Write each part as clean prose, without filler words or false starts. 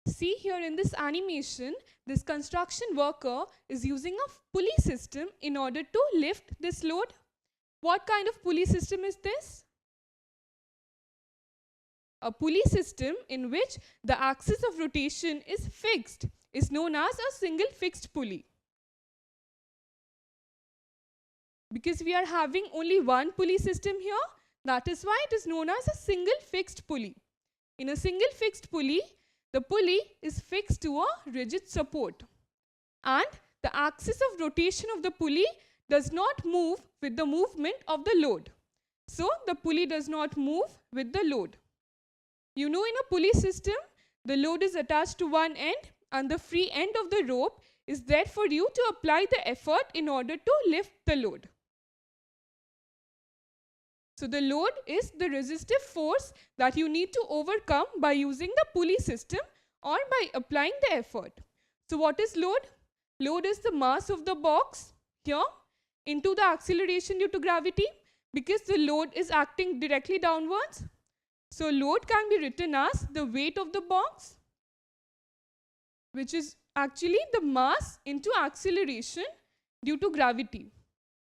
See here in this animation, this construction worker is using a pulley system in order to lift this load. What kind of pulley system is this? A pulley system in which the axis of rotation is fixed is known as a single fixed pulley. Because we are having only one pulley system here, that is why it is known as a single fixed pulley. In a single fixed pulley, the pulley is fixed to a rigid support, and the axis of rotation of the pulley does not move with the movement of the load. So the pulley does not move with the load. You know, in a pulley system, the load is attached to one end and the free end of the rope is there for you to apply the effort in order to lift the load. So the load is the resistive force that you need to overcome by using the pulley system or by applying the effort. So what is load? Load is the mass of the box here into the acceleration due to gravity, because the load is acting directly downwards. So load can be written as the weight of the box, which is actually the mass into acceleration due to gravity.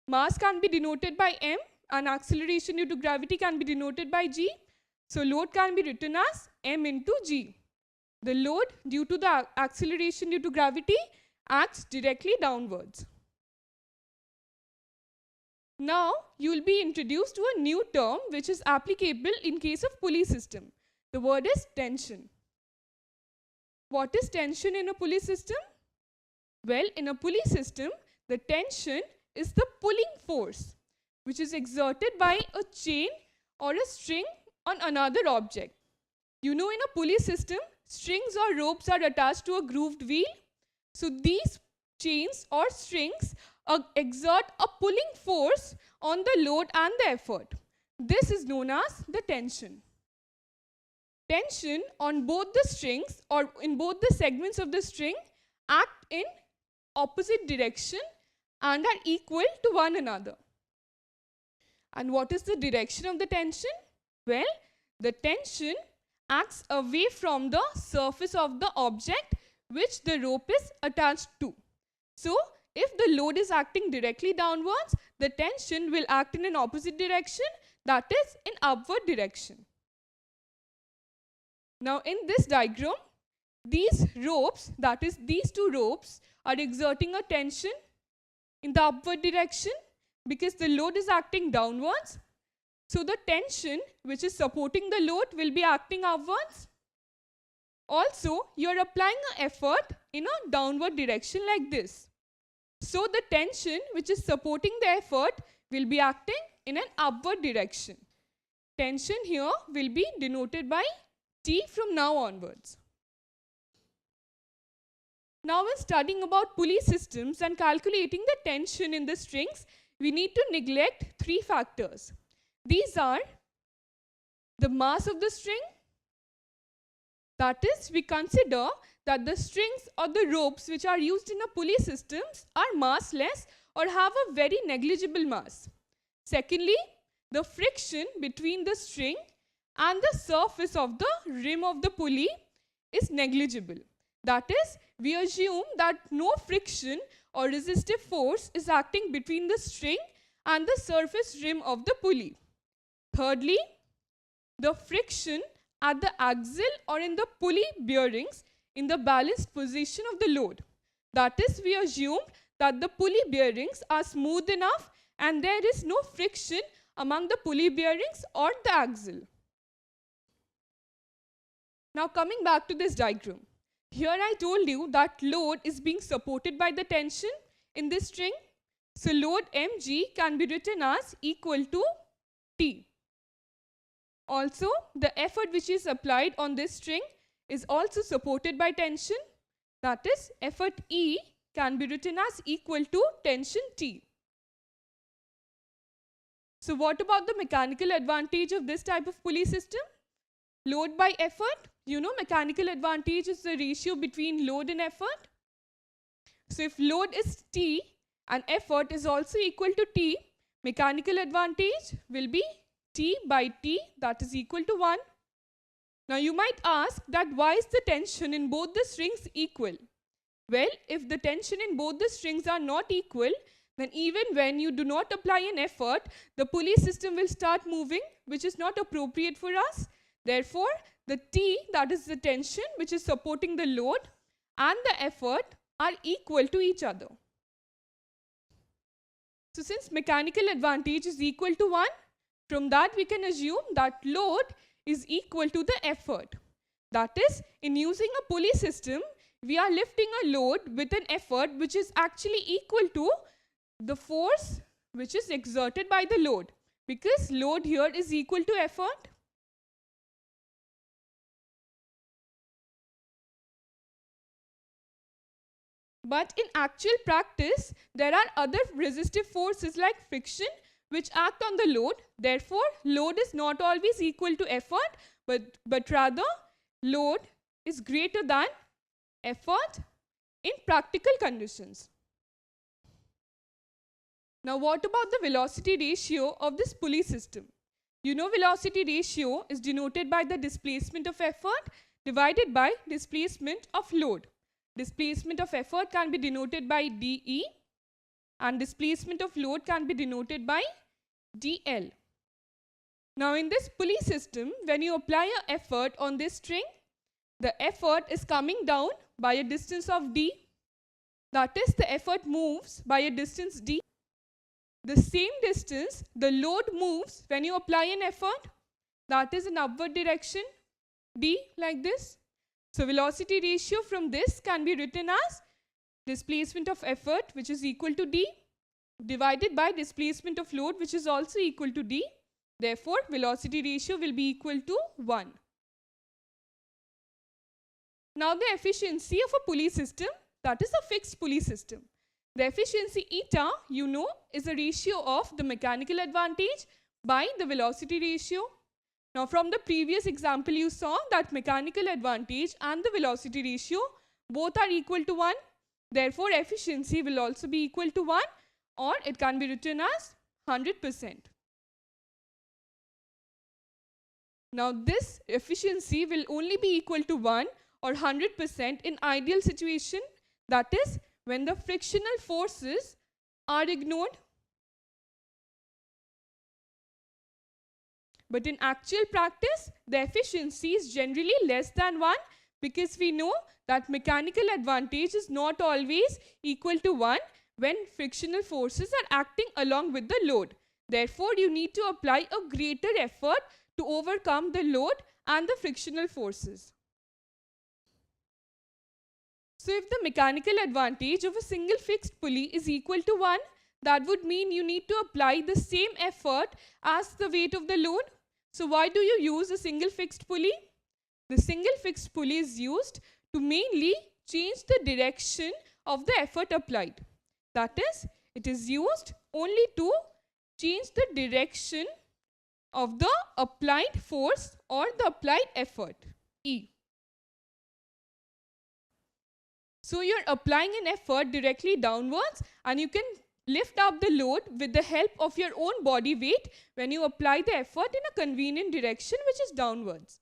Mass can be denoted by m and acceleration due to gravity can be denoted by g. So load can be written as m into g. The load due to the acceleration due to gravity acts directly downwards. Now you will be introduced to a new term which is applicable in case of pulley system. The word is tension. What is tension in a pulley system? Well, in a pulley system, the tension is the pulling force which is exerted by a chain or a string on another object. You know, in a pulley system, strings or ropes are attached to a grooved wheel. So these chains or strings exert a pulling force on the load and the effort. This is known as the tension. Tension on both the strings or in both the segments of the string act in opposite direction and are equal to one another. And what is the direction of the tension? Well, the tension acts away from the surface of the object which the rope is attached to. So, if the load is acting directly downwards, the tension will act in an opposite direction, that is in upward direction. Now in this diagram, these ropes, that is these two ropes, are exerting a tension in the upward direction because the load is acting downwards. So the tension which is supporting the load will be acting upwards. Also, you are applying an effort in a downward direction like this. So the tension which is supporting the effort will be acting in an upward direction. Tension here will be denoted by T from now onwards. Now when studying about pulley systems and calculating the tension in the strings, we need to neglect three factors. These are the mass of the string, that is, we consider that the strings or the ropes which are used in a pulley systems are massless or have a very negligible mass. Secondly, the friction between the string and the surface of the rim of the pulley is negligible. That is, we assume that no friction or resistive force is acting between the string and the surface rim of the pulley. Thirdly, the friction at the axle or in the pulley bearings in the balanced position of the load. That is, we assume that the pulley bearings are smooth enough and there is no friction among the pulley bearings or the axle. Now coming back to this diagram. Here I told you that load is being supported by the tension in this string. So load mg can be written as equal to T. Also, the effort which is applied on this string is also supported by tension. That is, effort E can be written as equal to tension T. So what about the mechanical advantage of this type of pulley system? Load by effort. You know, mechanical advantage is the ratio between load and effort. So if load is T and effort is also equal to T, mechanical advantage will be T by T, that is equal to 1. Now you might ask that why is the tension in both the strings equal? Well, if the tension in both the strings are not equal, then even when you do not apply an effort, the pulley system will start moving, which is not appropriate for us. Therefore, the T, that is the tension which is supporting the load, and the effort are equal to each other. So since mechanical advantage is equal to 1, from that we can assume that load is equal to the effort. That is, in using a pulley system, we are lifting a load with an effort which is actually equal to the force which is exerted by the load, because load here is equal to effort. But in actual practice, there are other resistive forces like friction which act on the load. Therefore, load is not always equal to effort, but rather load is greater than effort in practical conditions. Now, what about the velocity ratio of this pulley system? You know, velocity ratio is denoted by the displacement of effort divided by displacement of load. Displacement of effort can be denoted by dE, and displacement of load can be denoted by dL. Now in this pulley system, when you apply an effort on this string, the effort is coming down by a distance of d. That is, the effort moves by a distance d. The same distance the load moves when you apply an effort, that is in upward direction, d, like this. So velocity ratio from this can be written as displacement of effort, which is equal to d, divided by displacement of load, which is also equal to d. Therefore, velocity ratio will be equal to 1. Now the efficiency of a pulley system, that is a fixed pulley system. The efficiency eta, you know, is a ratio of the mechanical advantage by the velocity ratio. Now from the previous example you saw that mechanical advantage and the velocity ratio both are equal to 1. Therefore efficiency will also be equal to 1, or it can be written as 100%. Now this efficiency will only be equal to 1 or 100% in ideal situation, that is when the frictional forces are ignored. But in actual practice, the efficiency is generally less than 1, because we know that mechanical advantage is not always equal to 1 when frictional forces are acting along with the load. Therefore, you need to apply a greater effort to overcome the load and the frictional forces. So if the mechanical advantage of a single fixed pulley is equal to 1, that would mean you need to apply the same effort as the weight of the load. So why do you use a single fixed pulley? The single fixed pulley is used to mainly change the direction of the effort applied. That is, it is used only to change the direction of the applied force or the applied effort, E. So you're applying an effort directly downwards, and you can lift up the load with the help of your own body weight when you apply the effort in a convenient direction, which is downwards.